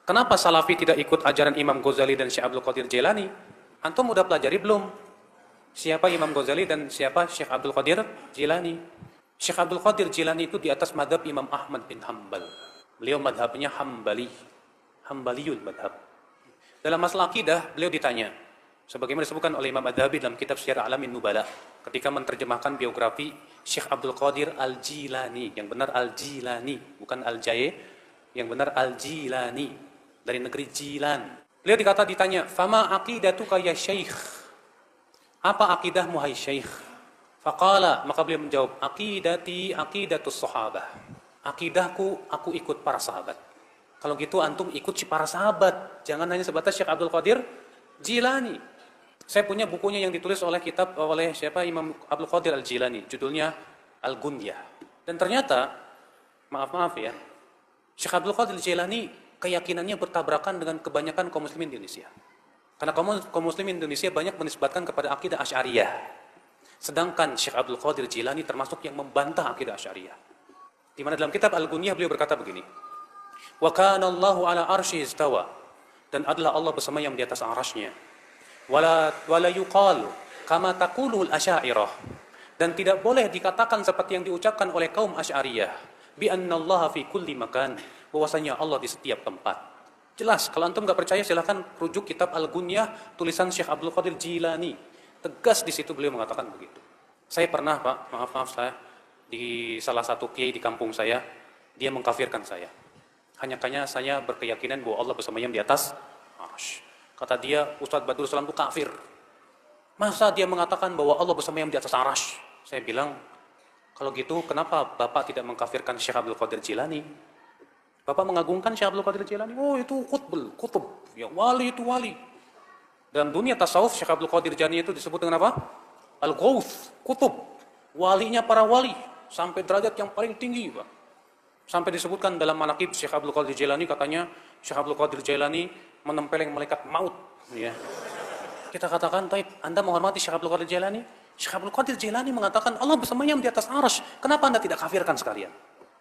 Kenapa Salafi tidak ikut ajaran Imam Ghazali dan Syekh Abdul Qadir Jailani? Antum udah pelajari belum? Siapa Imam Ghazali dan siapa Syekh Abdul Qadir Jailani? Syekh Abdul Qadir Jailani itu di atas madhab Imam Ahmad bin Hanbal. Beliau madhabnya Hambali. Hambaliyul madhab. Dalam masalah akidah, beliau ditanya, sebagaimana disebutkan oleh Imam Adz-Dzahabi dalam kitab Syiar Alamin Nubala, ketika menerjemahkan biografi Syekh Abdul Qadir Al-Jilani, yang benar Al-Jilani, bukan Al-Jaye, yang benar Al-Jilani, dari negeri Jilan. Beliau ditanya, "Fama aqidatuka ya Syekh?" Apa akidahmu hai Syekh? Faqala, maka beliau menjawab, "Aqidati aqidatus sahabah." Akidahku, aku ikut para sahabat. Kalau gitu antum ikut si para sahabat, jangan hanya sebatas Syekh Abdul Qadir Jilani. Saya punya bukunya yang ditulis oleh siapa, Imam Abdul Qadir Al-Jilani, judulnya Al-Gunyah. Dan ternyata, maaf ya, Syekh Abdul Qadir Jilani keyakinannya bertabrakan dengan kebanyakan kaum muslimin di Indonesia. Karena kaum muslimin di Indonesia banyak menisbatkan kepada akidah Asy'ariyah. Sedangkan Syekh Abdul Qadir Jilani termasuk yang membantah akidah Asy'ariyah. Di mana dalam kitab Al-Gunyah beliau berkata begini, "Wa kana Allahu ala arsy istawa." Dan adalah Allah bersemayam di atas arasy-Nya. Wala yuqalu kama taqulul Asy'ariyah. Dan tidak boleh dikatakan seperti yang diucapkan oleh kaum Asy'ariyah, bi annallaha fi kulli makan, bahwasanya Allah di setiap tempat. Jelas, kalau antum enggak percaya silahkan rujuk kitab Al-Gunyah tulisan Syekh Abdul Qadir Jilani. Tegas di situ beliau mengatakan begitu. Saya pernah, Pak, maaf saya di salah satu kiai di kampung saya, dia mengkafirkan saya. Hanya saya berkeyakinan bahwa Allah bersemayam di atas arsy. Kata dia, Ustadz Badrul Salam itu kafir. Masa dia mengatakan bahwa Allah bersemayam di atas arsy? Saya bilang, kalau gitu kenapa Bapak tidak mengkafirkan Syekh Abdul Qadir Jilani? Bapak mengagungkan Syekh Abdul Qadir Jilani. Oh, itu kutub. Ya, wali itu wali. Dalam dunia tasawuf, Syekh Abdul Qadir Jilani itu disebut dengan apa? Al-Ghauth, kutub. Walinya para wali. Sampai derajat yang paling tinggi, Pak. Sampai disebutkan dalam manaqib Syekh Abdul Qadir Jailani, katanya Syekh Abdul Qadir Jailani menempeleng malaikat maut. Ya. Kita katakan, taib, Anda menghormati Syekh Abdul Qadir Jailani? Syekh Abdul Qadir Jailani mengatakan Allah bersemayam di atas arsy. Kenapa Anda tidak kafirkan sekalian?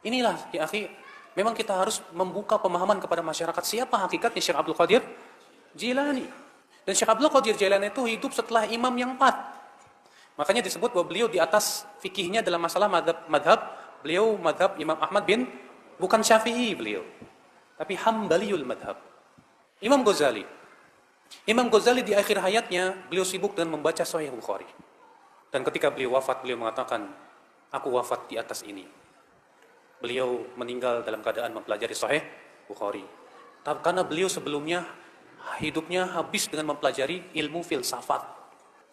Inilah, ya akhi, memang kita harus membuka pemahaman kepada masyarakat siapa hakikatnya Syekh Abdul Qadir Jailani. Dan Syekh Abdul Qadir Jailani itu hidup setelah imam yang 4. Makanya disebut bahwa beliau di atas fikihnya dalam masalah madhab. Beliau madhab Imam Ahmad bukan Syafi'i beliau, tapi Hambaliyul madhab. Imam Ghazali di akhir hayatnya, beliau sibuk dengan membaca Sahih Bukhari. Dan ketika beliau wafat, beliau mengatakan, aku wafat di atas ini. Beliau meninggal dalam keadaan mempelajari Sahih Bukhari. Karena beliau sebelumnya, hidupnya habis dengan mempelajari ilmu filsafat.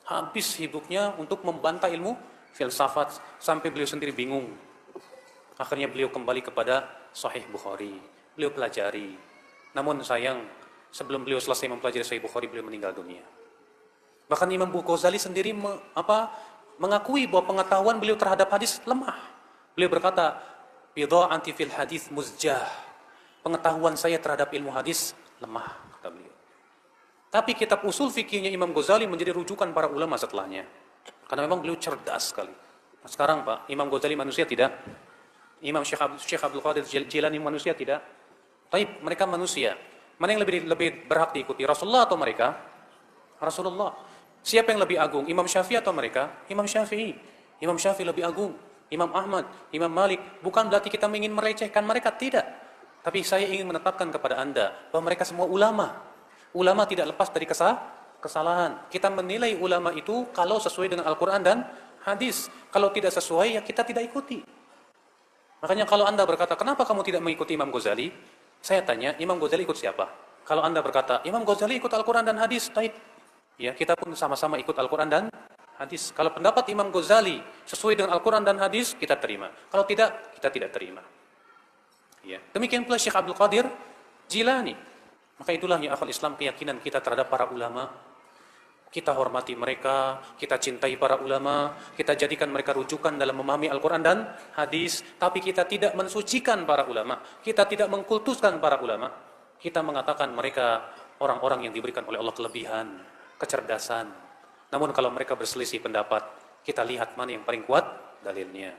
Habis hidupnya untuk membantah ilmu filsafat, sampai beliau sendiri bingung. Akhirnya beliau kembali kepada Sahih Bukhari. Beliau pelajari. Namun sayang, sebelum beliau selesai mempelajari Sahih Bukhari, beliau meninggal dunia. Bahkan Imam Ghazali sendiri mengakui bahwa pengetahuan beliau terhadap hadis lemah. Beliau berkata, "Bidha'ati fil hadis muzjah." Pengetahuan saya terhadap ilmu hadis lemah, kata beliau. Tapi kitab usul fikihnya Imam Ghazali menjadi rujukan para ulama setelahnya. Karena memang beliau cerdas sekali. Nah, sekarang Pak, Imam Ghazali manusia tidak? Imam Syekh Abdul Qadir Jilani manusia tidak? Taib, mereka manusia. Mana yang lebih berhak diikuti, Rasulullah atau mereka? Rasulullah. Siapa yang lebih agung, Imam Syafi'i atau mereka? Imam Syafi'i. Imam Syafi'i lebih agung. Imam Ahmad, Imam Malik. Bukan berarti kita ingin merecehkan mereka, tidak. Tapi saya ingin menetapkan kepada Anda bahwa mereka semua ulama. Ulama tidak lepas dari kesalahan. Kita menilai ulama itu kalau sesuai dengan Al-Quran dan hadis. Kalau tidak sesuai, ya kita tidak ikuti. Makanya kalau Anda berkata, kenapa kamu tidak mengikuti Imam Ghazali? Saya tanya, Imam Ghazali ikut siapa? Kalau Anda berkata, Imam Ghazali ikut Al-Quran dan hadis, taib. Ya, kita pun sama-sama ikut Al-Quran dan hadis. Kalau pendapat Imam Ghazali sesuai dengan Al-Quran dan hadis, kita terima. Kalau tidak, kita tidak terima. Ya. Demikian pula Syekh Abdul Qadir Jilani. Maka itulah ya akhwal Islam, keyakinan kita terhadap para ulama. Kita hormati mereka, kita cintai para ulama, kita jadikan mereka rujukan dalam memahami Al-Quran dan hadis. Tapi kita tidak mensucikan para ulama, kita tidak mengkultuskan para ulama. Kita mengatakan mereka orang-orang yang diberikan oleh Allah kelebihan, kecerdasan. Namun kalau mereka berselisih pendapat, kita lihat mana yang paling kuat dalilnya.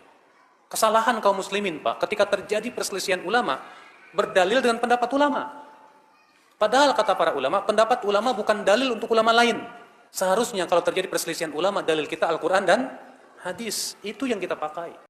Kesalahan kaum muslimin, Pak, ketika terjadi perselisihan ulama, berdalil dengan pendapat ulama. Padahal kata para ulama, pendapat ulama bukan dalil untuk ulama lain. Seharusnya kalau terjadi perselisihan ulama, dalil kita Al-Quran dan hadis. Itu yang kita pakai.